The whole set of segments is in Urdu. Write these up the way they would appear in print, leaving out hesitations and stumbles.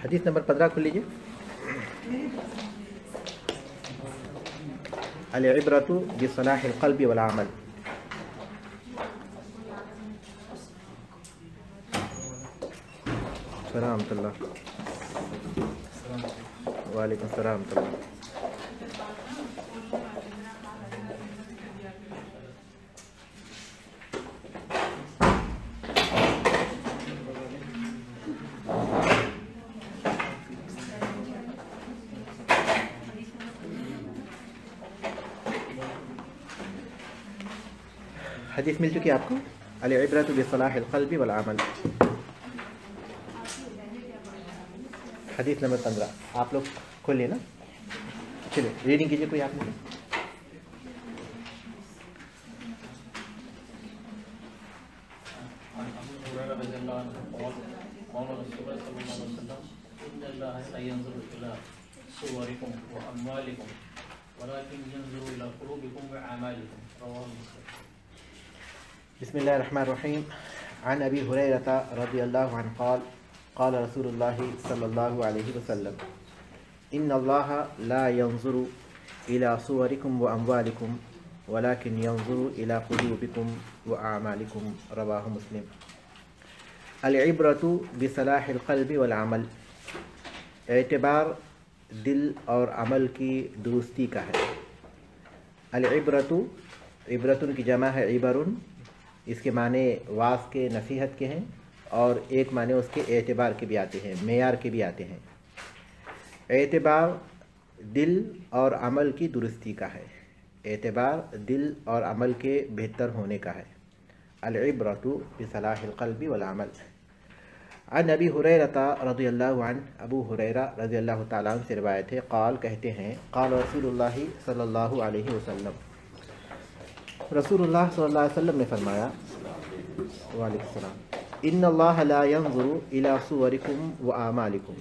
حدیث نمبر 15 کھول لیجیے. العبرۃ بصلاح القلب والعمل. السلام ورحمۃ اللہ. وعلیکم السلام ورحمۃ اللہ. حدیث مل چکی ہے آپ کو. العبرۃ بصلاح القلب والعمل. حدیث نمبر 15 آپ لوگ کھول لیے نا. چلیے ریڈنگ کیجیے کوئی آپ نے. بسم الله الرحمن الرحيم. عن أبي هريرة رضي الله عنه قال قال رسول الله صلى الله عليه وسلم إن الله لا ينظر إلى صوركم وأموالكم ولكن ينظر إلى قلوبكم وأعمالكم. رواه مسلم. العبرة بصلاح القلب والعمل. اعتبار دل اور عمل کی درستی کا ہے. العبرۃ عبرتن کی جمع ہے عبرن. اس کے معنی واس کے نصیحت کے ہیں اور ایک معنی اس کے اعتبار کے بھی آتے ہیں, معیار کے بھی آتے ہیں. اعتبار دل اور عمل کی درستی کا ہے. اعتبار دل اور عمل کے بہتر ہونے کا ہے. العبرۃ بصلاح القلب والعمل. عن ابی ہریرہ رضی اللہ عنہ. ابو ہریرہ رضی اللہ تعالیٰ عنہ سے روایت ہے. قال کہتے ہیں قال رسول اللہ صلی اللہ علیہ وسلم. رسول اللہ صلی اللہ علیہ وسلم نے فرمایا وعلیکم السلام ان اللہ لا ينظر الى صورکم واعمالکم.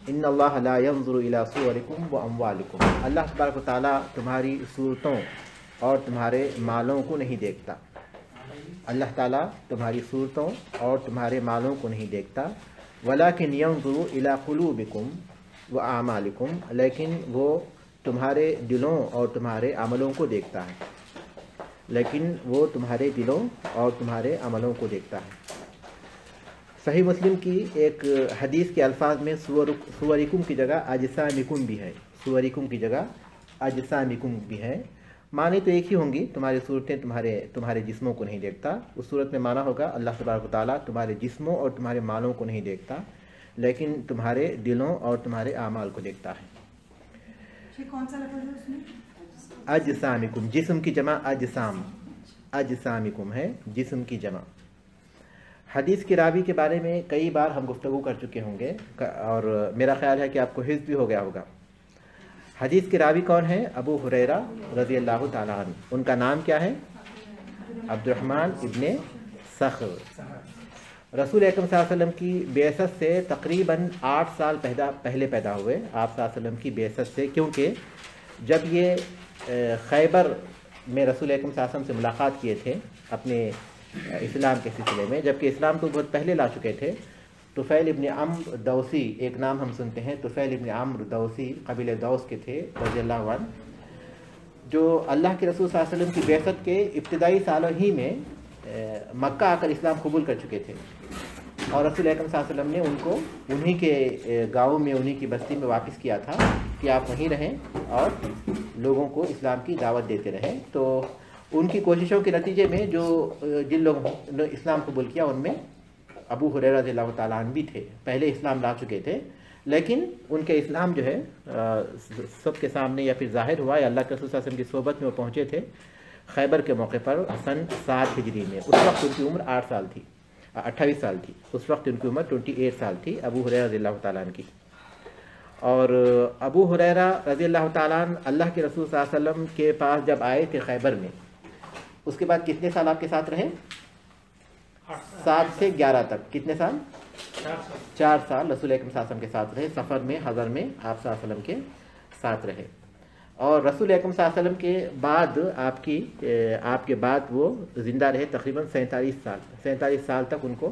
ان اللہ لا ينظر الى صورکم واموالکم. اللہ تبارک و تعالیٰ تمہاری صورتوں اور تمہارے مالوں کو نہیں دیکھتا. اللہ تعالیٰ تمہاری صورتوں اور تمہارے مالوں کو نہیں دیکھتا. ولکن ينظر الى قلوبکم واعمالکم. لیکن وہ تمہارے دلوں اور تمہارے عملوں کو دیکھتا ہے. لیکن وہ تمہارے دلوں اور تمہارے عملوں کو دیکھتا ہے. صحیح مسلم کی ایک حدیث کے الفاظ میں صورکم کی جگہ اجسامکم بھی ہے. صورکم کی جگہ اجسامکم بھی ہے. معنی تو ایک ہی ہوں گی. تمہاری صورتیں تمہارے جسموں کو نہیں دیکھتا. اس صورت میں معنی ہوگا اللہ تبارک و تعالیٰ تمہارے جسموں اور تمہارے مالوں کو نہیں دیکھتا لیکن تمہارے دلوں اور تمہارے اعمال کو دیکھتا ہے. کون سا لفظ ہے اس میں؟ اجسامکم. جسم کی جمع اجسام. اجسامکم ہے جسم کی جمع. حدیث کی راوی کے بارے میں کئی بار ہم گفتگو کر چکے ہوں گے اور میرا خیال ہے کہ آپ کو حفظ بھی ہو گیا ہوگا. حدیث کے راوی کون ہیں؟ ابو ہریرہ رضی اللہ تعالیٰ عنہ. ان کا نام کیا ہے؟ عبد الرحمن ابن صخر. رسول اکرم صلی اللہ علیہ وسلم کی بعثت سے تقریباً 8 سال پہلے پیدا ہوئے. آپ صلی اللہ علیہ وسلم کی بعثت سے, کیونکہ جب یہ خیبر میں رسول اکرم صلی اللہ علیہ وسلم سے ملاقات کیے تھے اپنے اسلام کے سلسلے میں, جبکہ اسلام کو بہت پہلے لا چکے تھے. طفیل ابن عمرو دوسی, ایک نام ہم سنتے ہیں طفیل ابن عمرو دوسی, قبیلہ دوس کے تھے رضی اللہ عنہ, جو اللہ کے رسول صلی اللہ علیہ وسلم کی بعثت کے ابتدائی سالوں ہی میں مکہ آ کر اسلام قبول کر چکے تھے. اور رسول اکرم صلی اللہ علیہ وسلم نے ان کو انہی کے گاؤں میں, انہی کی بستی میں واپس کیا تھا کہ آپ وہیں رہیں اور لوگوں کو اسلام کی دعوت دیتے رہیں. تو ان کی کوششوں کے نتیجے میں جن لوگوں نے اسلام قبول کیا ان میں ابو ہریرہ رضی اللہ تعالیٰ عنہ بھی تھے. پہلے اسلام لا چکے تھے لیکن ان کے اسلام جو ہے سب کے سامنے یا پھر ظاہر ہوا یا اللہ کے رسول صلی اللہ علیہ وسلم کی صحبت میں وہ پہنچے تھے خیبر کے موقع پر سن 7 ہجری میں. اس وقت ان کی عمر 8 سال تھی, 28 سال تھی. اس وقت ان کی عمر 28 سال تھی ابو ہریرہ رضی اللہ تعالیٰ عنہ کی. اور ابو ہریرہ رضی اللہ تعالیٰ عنہ اللہ کے رسول صلی اللہ علیہ وسلم کے پاس جب آئے تھے خیبر میں, اس کے بعد کتنے سال آپ کے ساتھ رہے؟ 7 سے 11 تک. کتنے سال؟ 4 سال رسول اکرم صلی اللہ علیہ وسلم کے ساتھ رہے. سفر میں, حضر میں آپ صلی اللہ علیہ وسلم کے ساتھ رہے. اور رسول اکرم صلی اللہ علیہ وسلم کے بعد آپ کے بعد وہ زندہ رہے تقریباً 47 سال. 47 سال تک ان کو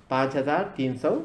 5374। 5374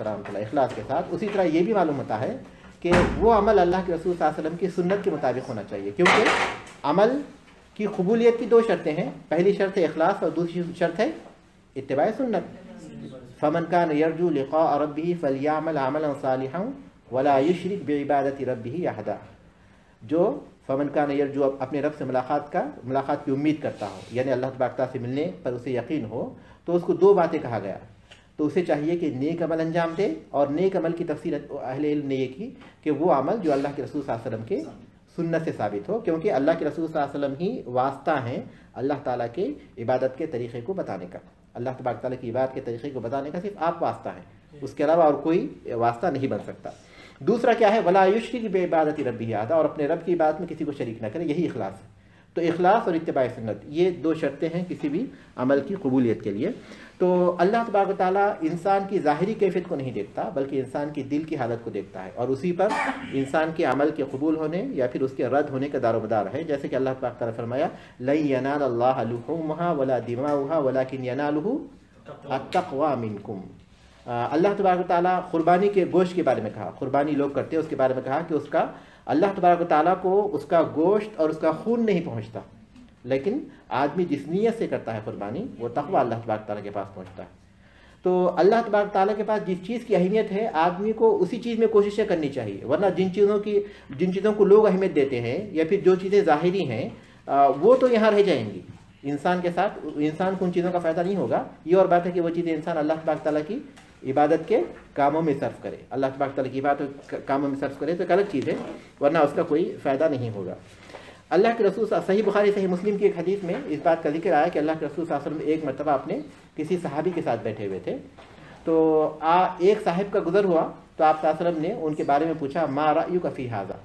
ورحمۃ اللہ، اخلاص کے ساتھ. اسی طرح یہ بھی معلوم ہوتا ہے کہ وہ عمل اللہ کے رسول صلی اللہ علیہ وسلم کی سنت کے مطابق ہونا چاہیے، کیونکہ عمل کی قبولیت کی دو شرطیں ہیں. پہلی شرط ہے اخلاص اور دوسری شرط ہے اتباع سنت. فمن كان يرجو لقاء ربه فليعمل عملا صالحا ولا يشرك بعبادة ربه احدا. جو فمن كان يرجو اپنے رب سے ملاقات کی امید کرتا ہو، یعنی اللہ تبارک تعالیٰ سے ملنے پر اسے یقین ہو، تو اس کو دو باتیں کہا گیا. تو اسے چاہیے کہ نیک عمل انجام دے، اور نیک عمل کی تفصیل اہل علم نے یہ کی کہ وہ عمل جو اللہ کے رسول صلی اللہ علیہ وسلم کے سنت سے ثابت ہو، کیونکہ اللہ کے رسول صلی اللہ علیہ وسلم ہی واسطہ ہیں اللہ تعالیٰ کے عبادت کے طریقے کو بتانے کا. اللہ تبارک تعالیٰ کی عبادت کے طریقے کو بتانے کا صرف آپ واسطہ ہیں، اس کے علاوہ اور کوئی واسطہ نہیں بن سکتا. دوسرا کیا ہے؟ ولا یشرک بعبادۃ ربہ احدا، اور اپنے رب کی عبادت میں کسی کو شریک نہ کرے. یہی اخلاص ہے. تو اخلاص اور اتباع سنت یہ دو شرطیں ہیں کسی بھی عمل کی قبولیت کے لیے. تو اللہ تبارک و تعالیٰ انسان کی ظاہری کیفیت کو نہیں دیکھتا، بلکہ انسان کی دل کی حالت کو دیکھتا ہے، اور اسی پر انسان کے عمل کے قبول ہونے یا پھر اس کے رد ہونے کا دار و مدار ہے. جیسے کہ اللہ تبارک و تعالیٰ نے فرمایا لن ینال اللہ لحومها ولا دماؤها ولکن ینالہ التقوی منکم. اللہ تبارک و تعالیٰ قربانی کے گوشت کے بارے میں کہا، قربانی لوگ کرتے ہیں اس کے بارے میں کہا کہ اس کا اللہ تبارک و تعالیٰ کو اس کا گوشت اور اس کا خون نہیں پہنچتا، لیکن آدمی جس نیت سے کرتا ہے قربانی وہ تقوی اللہ تبارک تعالیٰ کے پاس پہنچتا ہے. تو اللہ تبارک تعالیٰ کے پاس جس چیز کی اہمیت ہے آدمی کو اسی چیز میں کوششیں کرنی چاہیے، ورنہ جن چیزوں کو لوگ اہمیت دیتے ہیں یا پھر جو چیزیں ظاہری ہیں وہ تو یہاں رہ جائیں گی. انسان کے ساتھ انسان کو ان چیزوں کا فائدہ نہیں ہوگا. یہ اور بات ہے کہ وہ چیزیں انسان اللہ تبارک تعالیٰ کی عبادت کے کاموں میں صرف کرے، اللہ تبارک تعالیٰ کی عبادت کاموں میں صرف کرے تو ایک الگ چیز ہے، ورنہ اس کا کوئی فائدہ نہیں ہوگا. اللہ کے رسول صحیح بخاری صحیح مسلم کی ایک حدیث میں اس بات کا ذکر آیا کہ اللہ کے رسول صلی اللہ علیہ وسلم ایک مرتبہ اپنے کسی صحابی کے ساتھ بیٹھے ہوئے تھے. تو ایک صاحب کا گزر ہوا تو آپ صلی اللہ علیہ وسلم نے ان کے بارے میں پوچھا ما رأیک فی ھذا،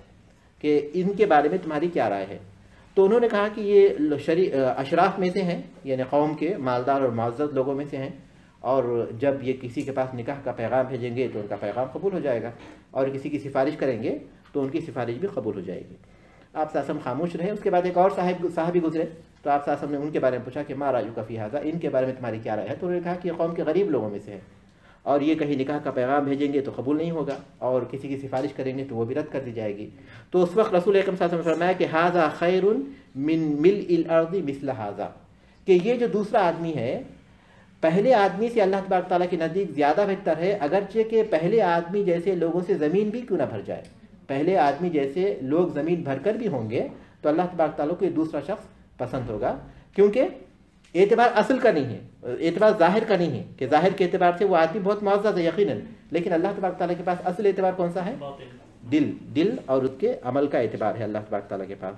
کہ ان کے بارے میں تمہاری کیا رائے ہے. تو انہوں نے کہا کہ یہ اشراف میں سے ہیں، یعنی قوم کے مالدار اور معزز لوگوں میں سے ہیں، اور جب یہ کسی کے پاس نکاح کا پیغام بھیجیں گے تو ان کا پیغام قبول ہو جائے گا، اور کسی کی سفارش کریں گے تو ان کی سفارش بھی قبول ہو جائے گی. آپ صلی اللہ علیہ وسلم خاموش رہے. اس کے بعد ایک اور صحابی گزرے تو آپ صلی اللہ علیہ وسلم نے ان کے بارے میں پوچھا کہ ما رأیک فی ھذا، ان کے بارے میں تمہاری کیا رائے ہے. تو انہوں نے کہا کہ یہ قوم کے غریب لوگوں میں سے ہے، اور یہ کہیں نکاح کا پیغام بھیجیں گے تو قبول نہیں ہوگا، اور کسی کی سفارش کریں گے تو وہ بھی رد کر دی جائے گی. تو اس وقت رسول اکرم صلی اللہ علیہ وسلم نے فرمایا کہ ھذا خیر من ملء الارض مثل ھذا، کہ یہ جو دوسرا آدمی ہے پہلے آدمی سے اللہ تبارک تعالیٰ کے نزدیک زیادہ بہتر ہے، اگرچہ کہ پہلے آدمی جیسے لوگوں سے زمین بھی کیوں نہ بھر جائے. پہلے آدمی جیسے لوگ زمین بھر کر بھی ہوں گے تو اللہ تبارک تعالیٰ کو یہ دوسرا شخص پسند ہوگا، کیونکہ اعتبار اصل کا نہیں ہے، اعتبار ظاہر کا نہیں ہے کہ ظاہر کے اعتبار سے وہ آدمی بہت معزز ہے یقیناً، لیکن اللہ تبارک تعالیٰ کے پاس اصل اعتبار کون سا ہے؟ دل اور اس کے عمل کا اعتبار ہے اللہ تبارک تعالیٰ کے پاس.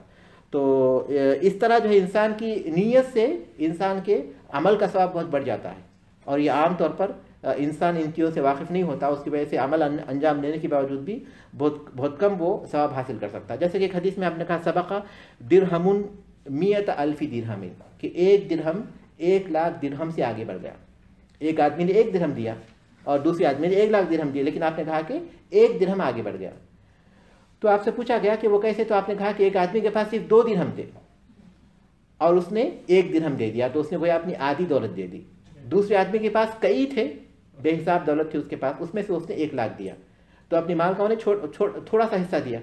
تو اس طرح جو ہے انسان کی نیت سے انسان کے عمل کا ثواب بہت بڑھ جاتا ہے، اور یہ عام طور پر انسان ان چیزوں سے واقف نہیں ہوتا، اس کی وجہ سے عمل انجام دینے کے باوجود بھی بہت کم وہ ثواب حاصل کر سکتا ہے. جیسے کہ ایک حدیث میں آپ نے کہا سبق درہم 100,000 درہم، کہ ایک درہم 1,00,000 درہم سے آگے بڑھ گیا. ایک آدمی نے 1 درہم دیا اور دوسرے آدمی نے 1,00,000 درہم دیا، لیکن آپ نے کہا کہ 1 درہم آگے بڑھ گیا. تو آپ سے پوچھا گیا کہ وہ کیسے؟ تو آپ نے کہا کہ ایک آدمی کے پاس صرف 2 درہم تھے اور اس نے 1 درہم دے دیا، تو اس نے گویا اپنی آدھی دولت دے دی. دوسرے آدمی کے پاس کئی تھے، بے حساب دولت تھی اس کے پاس، اس میں سے اس نے 1,00,000 دیا، تو اپنی مال کا انہیں تھوڑا سا حصہ دیا.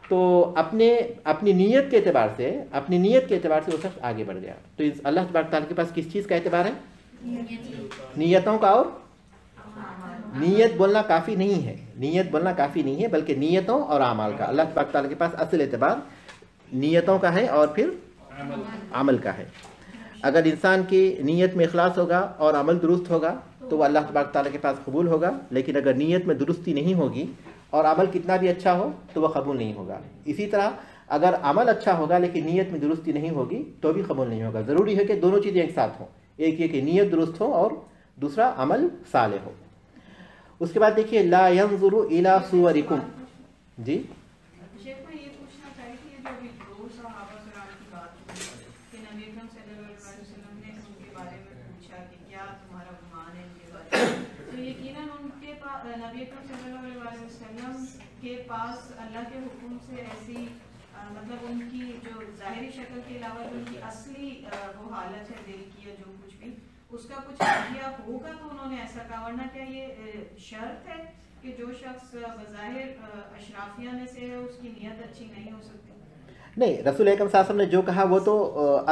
تو اپنی نیت کے اعتبار سے وہ شخص آگے بڑھ گیا. تو اللہ تبارک تعالیٰ کے پاس کس چیز کا اعتبار ہے؟ نیتوں کا. اور نیت بولنا کافی نہیں ہے، بلکہ نیتوں اور اعمال کا. اللہ تبارک تعالیٰ کے پاس اصل اعتبار نیتوں کا ہے اور پھر عمل کا ہے. اگر انسان کی نیت میں اخلاص ہوگا اور عمل درست ہوگا تو وہ اللہ تبارک تعالیٰ کے پاس قبول ہوگا، لیکن اگر نیت میں درستی نہیں ہوگی اور عمل کتنا بھی اچھا ہو تو وہ قبول نہیں ہوگا. اسی طرح اگر عمل اچھا ہوگا لیکن نیت میں درستی نہیں ہوگی تو بھی قبول نہیں ہوگا. ضروری ہے کہ دونوں چیزیں ایک ساتھ ہوں، ایک یہ کہ نیت درست ہو اور دوسرا عمل صالح ہو. اس کے بعد دیکھیے لا ينظر الى صورکم. جی شیخ میں یہ پوچھنا چاہیے کہ جو ابھی 2 صحابہ کرام کی بات ہوئی کہ نبی اکرم صلی اللہ علیہ وسلم نے ان کے بارے میں پوچھا کہ کیا تمہارا گمان ہے ان کے بارے میں، تو یقیناً ان کے پاس نبی اکرم صلی اللہ علیہ وسلم کے پاس اللہ کے حکم سے ایسی مطلب ان کی جو ظاہری شکل کے علاوہ جو ان کی اصلی وہ حالت ہے دل کی یا جو کچھ بھی اس کا کچھ نتیجہ ہوگا تو انہوں نے ایسا کہا، ورنہ کیا یہ شرط ہے کہ جو شخص بظاہر اشرافیہ میں سے ہے اس کی نیت اچھی نہیں ہو سکتی؟ نہیں، رسول اکرم صلی اللہ علیہ وسلم نے جو کہا وہ تو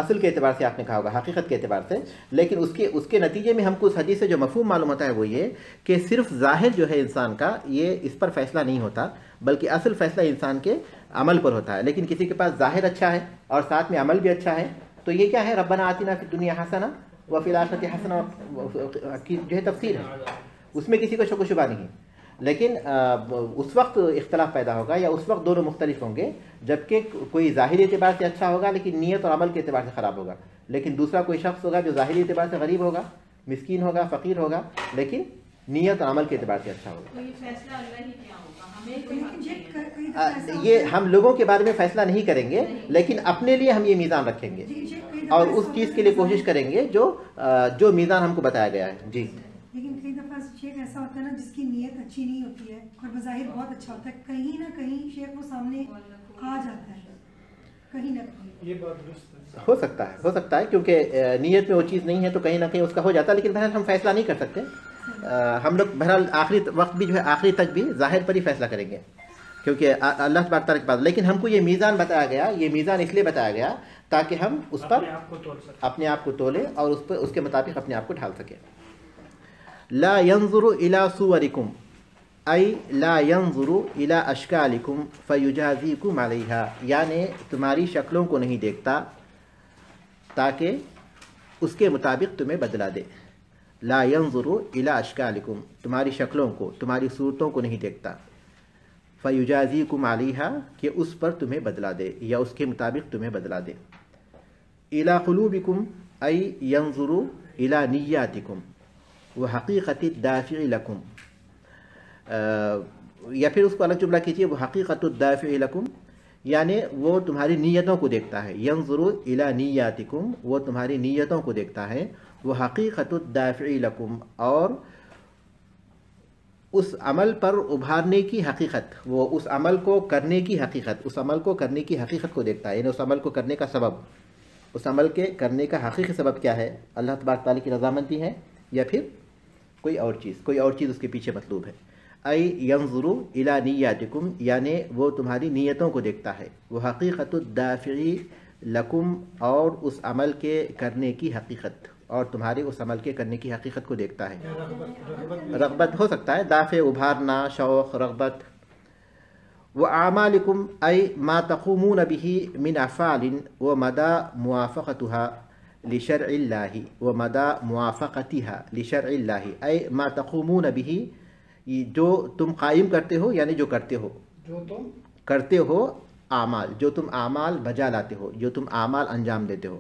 اصل کے اعتبار سے آپ نے کہا ہوگا، حقیقت کے اعتبار سے، لیکن اس کے نتیجے میں ہم کو اس حدیث سے جو مفہوم معلوم ہوتا ہے وہ یہ کہ صرف ظاہر جو ہے انسان کا یہ اس پر فیصلہ نہیں ہوتا، بلکہ اصل فیصلہ انسان کے عمل پر ہوتا ہے. لیکن کسی کے پاس ظاہر اچھا ہے اور ساتھ میں عمل بھی اچھا ہے تو یہ کیا ہے، ربنا آتنا فی الدنیا حسنہ وفی الآخرۃ حسنہ کی جو ہے تفسیر ہے، اس میں کسی کو شک و شبہ نہیں. لیکن اس وقت اختلاف پیدا ہوگا یا اس وقت دونوں مختلف ہوں گے جبکہ کوئی ظاہری اعتبار سے اچھا ہوگا لیکن نیت اور عمل کے اعتبار سے خراب ہوگا، لیکن دوسرا کوئی شخص ہوگا جو ظاہری اعتبار سے غریب ہوگا، مسکین ہوگا، فقیر ہوگا، لیکن نیت اور عمل کے اعتبار سے اچھا ہوگا. تو یہ فیصلہ اللہ ہی کیا ہوگا، ہمیں کوئی حق نہیں ہے. یہ ہم لوگوں کے بارے میں فیصلہ نہیں کریں گے، لیکن اپنے لیے ہم یہ میزان رکھیں گے اور اس چیز کے لیے کوشش کریں گے جو میزان ہم کو بتایا گیا ہے. جی. لیکن کئی دفعہ شیخ ایسا ہوتا ہے نا جس کی نیت اچھی نہیں ہوتی ہے اور بظاہر بہت اچھا ہوتا ہے، کہیں نہ کہیں شیخ وہ سامنے آ جاتا ہے، کہیں نہ کہیں. یہ بات درست ہو سکتا ہے کیونکہ نیت میں وہ چیز نہیں ہے تو کہیں نہ کہیں اس کا ہو جاتا ہے، لیکن بہرحال ہم فیصلہ نہیں کر سکتے. ہم لوگ بہرحال آخری وقت بھی جو ہے آخری تک بھی ظاہر پر ہی فیصلہ کریں گے کیونکہ اللہ تبارک تعالیٰ کی بات. لیکن ہم کو یہ میزان بتایا گیا، یہ میزان اس لیے بتایا گیا تاکہ ہم اس پر اپنے آپ کو تولیں اور اس کے مطابق اپنے آپ کو ڈھال سکیں. لا ينظر الى صوركم ای لا ينظر الى اشکالکم فیجازیکم علیہا، یعنی تمہاری شکلوں کو نہیں دیکھتا تاکہ اس کے مطابق تمہیں بدلا دے. لا ينظر الى اشکالکم، تمہاری شکلوں کو، تمہاری صورتوں کو نہیں دیکھتا، فیجازیکم علیہا، کہ اس پر تمہیں بدلا دے یا اس کے مطابق تمہیں بدلا دے. الى قلوبکم ای ينظر الى نیاتکم وحقیقت الدافع لکم، یا پھر اس کو الگ جملہ کیجیے، وہ حقیقت الدافع لکم، یعنی وہ تمہاری نیتوں کو دیکھتا ہے. ینظر الی نیاتکم، وہ تمہاری نیتوں کو دیکھتا ہے. وہ حقیقت الدافع لکم، اور اس عمل پر ابھارنے کی حقیقت، وہ اس عمل کو کرنے کی حقیقت، اس عمل کو کرنے کی حقیقت کو دیکھتا ہے، یعنی اس عمل کو کرنے کا سبب، اس عمل کے کرنے کا حقیقی سبب کیا ہے، اللہ تبارک تعالیٰ کی رضامندی ہے یا پھر کوئی اور چیز اس کے پیچھے مطلوب ہے. ای ینظر الی نیاتکم، یعنی وہ تمہاری نیتوں کو دیکھتا ہے. وہ حقیقت الدافع لکم، اور اس عمل کے کرنے کی حقیقت، اور تمہارے اس عمل کے کرنے کی حقیقت کو دیکھتا ہے. رغبت ہو سکتا ہے، دافع ابھارنا، شوق، رغبت. وَأَعْمَالِكُمْ ای ما تقومون به من افعال ومدى موافقتها لشرع اللہ ومدى موافقتها لشرع اللہ، ای ما تقومون به، جو تم قائم کرتے ہو، یعنی جو کرتے ہو اعمال، جو تم اعمال بجا لاتے ہو، جو تم اعمال انجام دیتے ہو.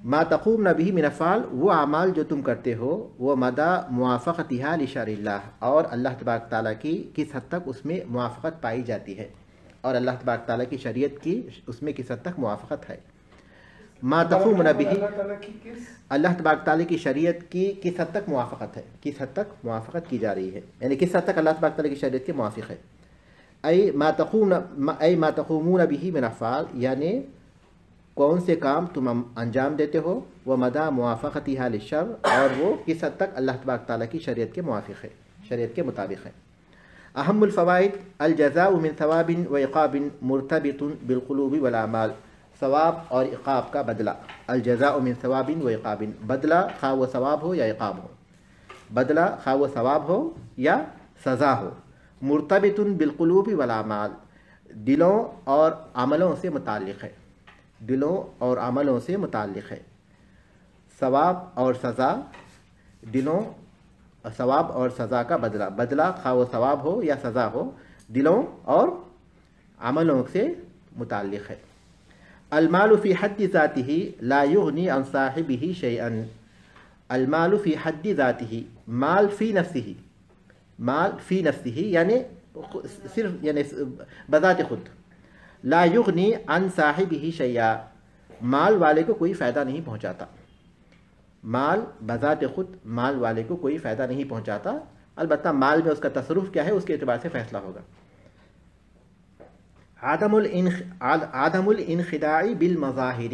ما تقومون به من افعال، وہ اعمال جو تم کرتے ہو، وہ مدى موافقتها لشرع اللہ، اور اللہ تبارک تعالیٰ کی کس حد تک اس میں موافقت پائی جاتی ہے، اور اللہ تبارک تعالیٰ کی شریعت کی اس میں کس حد تک موافقت ہے. ما تقومون به، اللہ تبارک تعالیٰ کی شریعت کی کس حد تک موافقت ہے، کس حد تک موافقت کی جا رہی ہے، یعنی کس حد تک اللہ تبارک تعالیٰ کی شریعت کے موافق ہے. ای ما تقومون به من افعال، یعنی کون سے کام تم انجام دیتے ہو، وہ مدى موافقتها للشرع، اور وہ کس حد تک اللہ تبارک تعالیٰ کی شریعت کے موافق ہے، شریعت کے مطابق ہے. اہم الفوائد، الجزاء من ثواب وعقاب مرتبط بالقلوب والاعمال، ثواب اور عقاب کا بدلہ. الجزاء من ثواب وعقاب، بدلہ خواہ وہ ثواب ہو یا عقاب ہو، بدلہ خواہ وہ ثواب ہو یا سزا ہو. مرتبط بالقلوب والاعمال، دلوں اور عملوں سے متعلق ہے، دلوں اور عملوں سے متعلق ہے. ثواب اور سزا، دلوں، ثواب اور سزا کا بدلہ، بدلہ خواہ وہ ثواب ہو یا سزا ہو، دلوں اور عملوں سے متعلق ہے. المال فی حد ذاتہ لا یغنی عن صاحبہ شیئا، المال فی حد ذاتہ، مال فی نفسہ، مال فی نفسہ یعنی صرف، یعنی بذات خود، لا یغنی عن صاحبہ شیئا، مال والے کو کوئی فائدہ نہیں پہنچاتا، مال بذات خود مال والے کو کوئی فائدہ نہیں پہنچاتا، البتہ مال میں اس کا تصرف کیا ہے اس کے اعتبار سے فیصلہ ہوگا. عدم الانخداع بالمظاہر،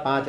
5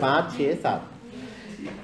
5, 6, 7,